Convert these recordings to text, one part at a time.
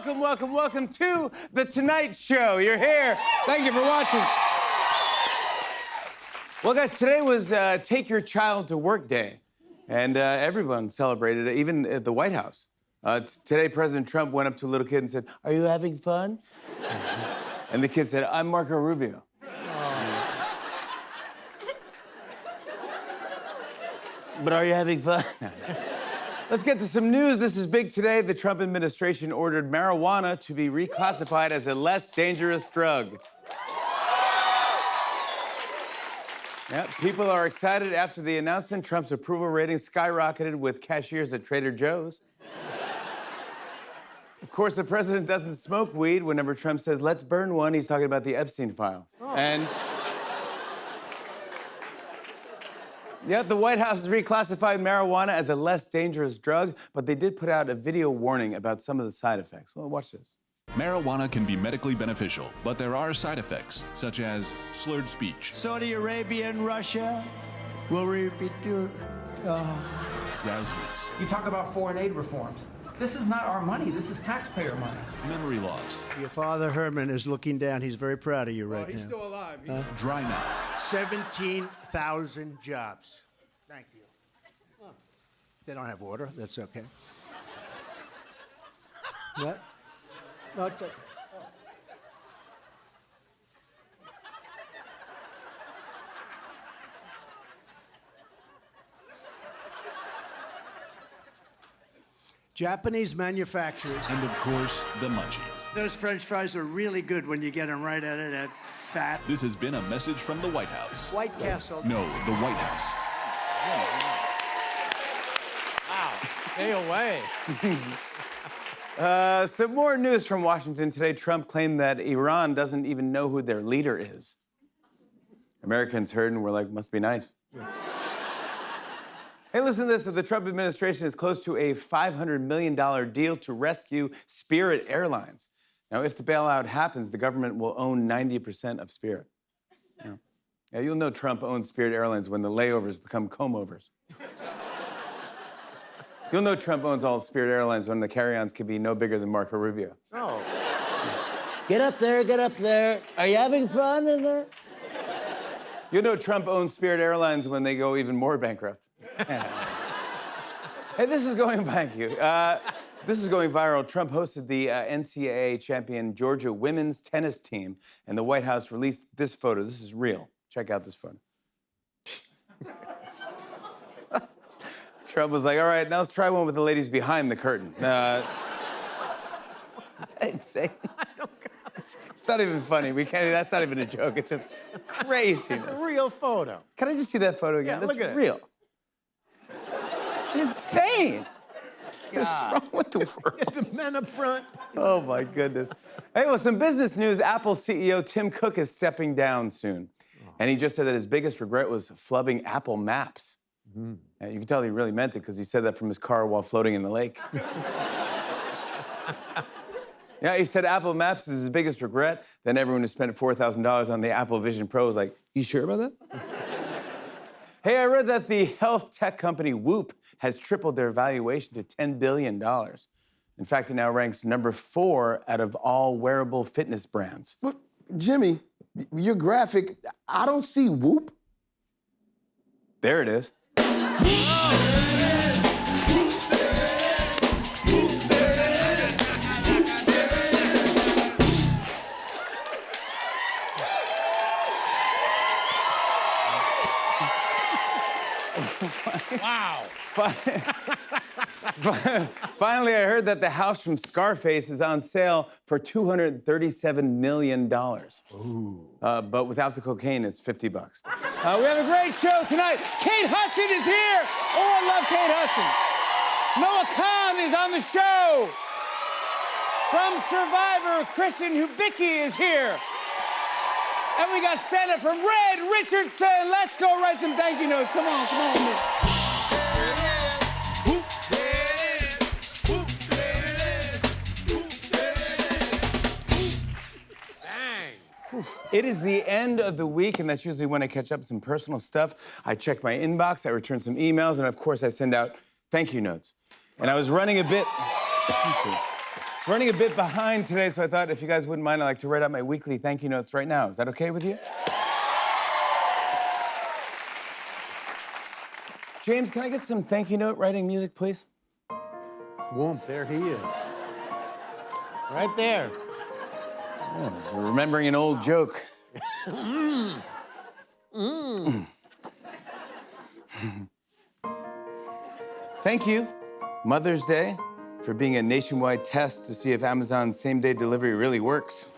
welcome to The Tonight Show. You're here. Thank you for watching. Well, guys, today was Take Your Child to Work Day, and everyone celebrated it, even at the White House. Today, President Trump went up to a little kid and said, "Are you having fun?" And the kid said, "I'm Marco Rubio." But are you having fun? Let's get to some news. This is big today. The Trump administration ordered marijuana to be reclassified as a less dangerous drug. Yeah, people are excited after the announcement. Trump's approval rating skyrocketed with cashiers at Trader Joe's. Of course, the president doesn't smoke weed. Whenever Trump says, "Let's burn one," he's talking about the Epstein files. Oh. And yeah, the White House has reclassified marijuana as a less dangerous drug, but they did put out a video warning about some of the side effects. Well, watch this. Marijuana can be medically beneficial, but there are side effects, such as slurred speech, Saudi Arabia and Russia will repeat your... drowsiness, You talk about foreign aid reforms. This is not our money. This is taxpayer money. memory loss, Your father, Herman, is looking down. He's very proud of you right he's now. still alive. dry mouth, 17,000 jobs. Thank you. Oh. They don't have water. That's okay. What? No, it's okay. Japanese manufacturers. and of course, the munchies. Those French fries are really good when you get them right out of that fat. This has been a message from the White House. White Castle. No, the White House. Stay away. Some more news from Washington today. Trump claimed that Iran doesn't even know who their leader is. Americans heard and were like, must be nice. Hey, listen to this. The Trump administration is close to a $500 million deal to rescue Spirit Airlines. Now, if the bailout happens, the government will own 90% of Spirit. Yeah, you'll know Trump owns Spirit Airlines when the layovers become comb-overs. You'll know Trump owns all Spirit Airlines when the carry-ons can be no bigger than Marco Rubio. Oh. Get up there, get up there. Are you having fun in there? You'll know Trump owns Spirit Airlines when they go even more bankrupt. Hey, this is going, thank you. This is going viral. Trump hosted the NCAA champion Georgia women's tennis team, and the White House released this photo. This is real. Check out this photo. Trump was like, all right, now let's try one with the ladies behind the curtain. Is that insane? It's not even funny. That's not even a joke. It's just craziness. It's a real photo. Can I just see that photo again? Yeah, That's look at it. real. It's insane. What's wrong with the world? The men up front. Oh, my goodness. Hey, well, some business news. Apple CEO Tim Cook is stepping down soon. And he just said that his biggest regret was flubbing Apple Maps. You can tell he really meant it because he said that from his car while floating in the lake. Yeah, he said Apple Maps is his biggest regret. Then everyone who spent $4,000 on the Apple Vision Pro was like, you sure about that? Hey, I read that the health tech company Whoop has tripled their valuation to $10 billion. In fact, it now ranks number 4 out of all wearable fitness brands. But, Jimmy, your graphic, I don't see Whoop. There it is. Wow. Finally, I heard that the house from Scarface is on sale for $237 million. But without the cocaine, it's $50. We have a great show tonight. Kate Hudson is here. Oh, I love Kate Hudson. Noah Khan is on the show. From Survivor, Christian Hubicki is here. And we got Santa from Red Richardson. Let's go write some thank you notes. Come on, come on. It is the end of the week, and that's usually when I catch up some personal stuff. I check my inbox, I return some emails, and of course, I send out thank you notes. And I was running a bit... Running a bit behind today, so I thought if you guys wouldn't mind, I'd like to write out my weekly thank you notes right now. Is that okay with you? James, can I get some thank you note writing music, please? Whoomp, there he is. Right there. So remembering an old joke. Thank you, Mother's Day, for being a nationwide test to see if Amazon's same-day delivery really works.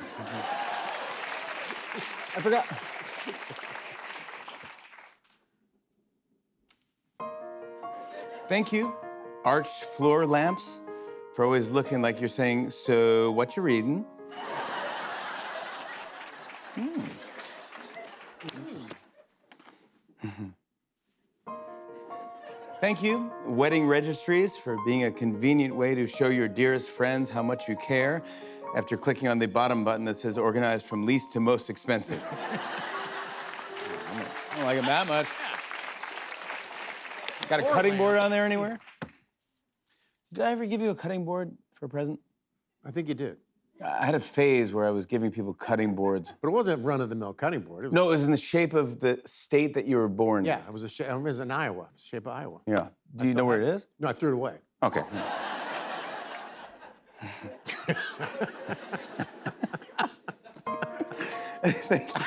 I forgot. Thank you, arched floor lamps, for always looking like you're saying, so what you reading? Thank you, wedding registries, for being a convenient way to show your dearest friends how much you care after clicking on the bottom button that says organized from least to most expensive. I don't like them that much. Got a cutting board on there anywhere? Did I ever give you a cutting board for a present? I think you did. I had a phase where I was giving people cutting boards. But it wasn't run-of-the-mill cutting board. It was, No, it was in the shape of the state that you were born in. Yeah, it was in Iowa, shape of Iowa. Yeah. Do you know where it is? No, I threw it away. Okay. Thank you.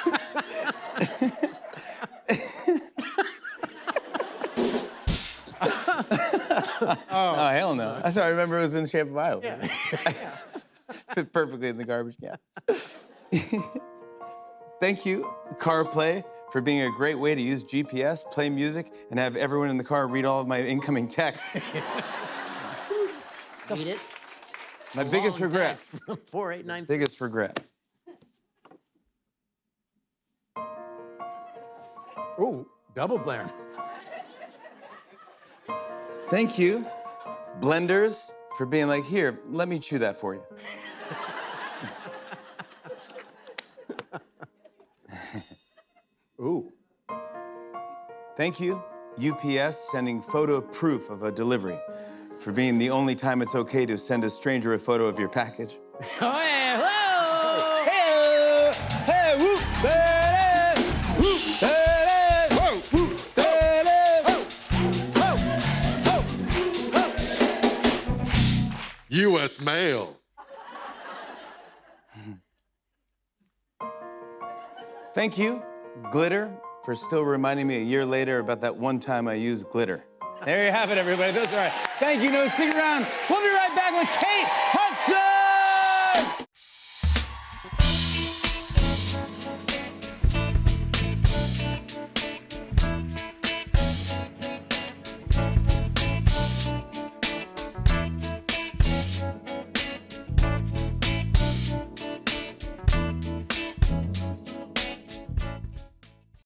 Oh, hell no. That's how I remember it was in the shape of Iowa. Yeah. Fit perfectly in the garbage can. Thank you, CarPlay, for being a great way to use GPS, play music, and have everyone in the car read all of my incoming texts. Read it. My biggest regret. From 489. Biggest regret. Ooh, double blare. Thank you, blenders, for being like, here, let me chew that for you. Ooh. Thank you, UPS, sending photo proof of a delivery, for being the only time it's okay to send a stranger a photo of your package. Oh, yeah. Whoa! Hey, hey, whoop, that is, whoop, that is, whoa, whoop, that is. U.S. mail. Thank you, glitter, for still reminding me a year later about that one time I used glitter. There you have it, everybody. Those are right. Thank you. No, stick around. We'll be right back with Kate.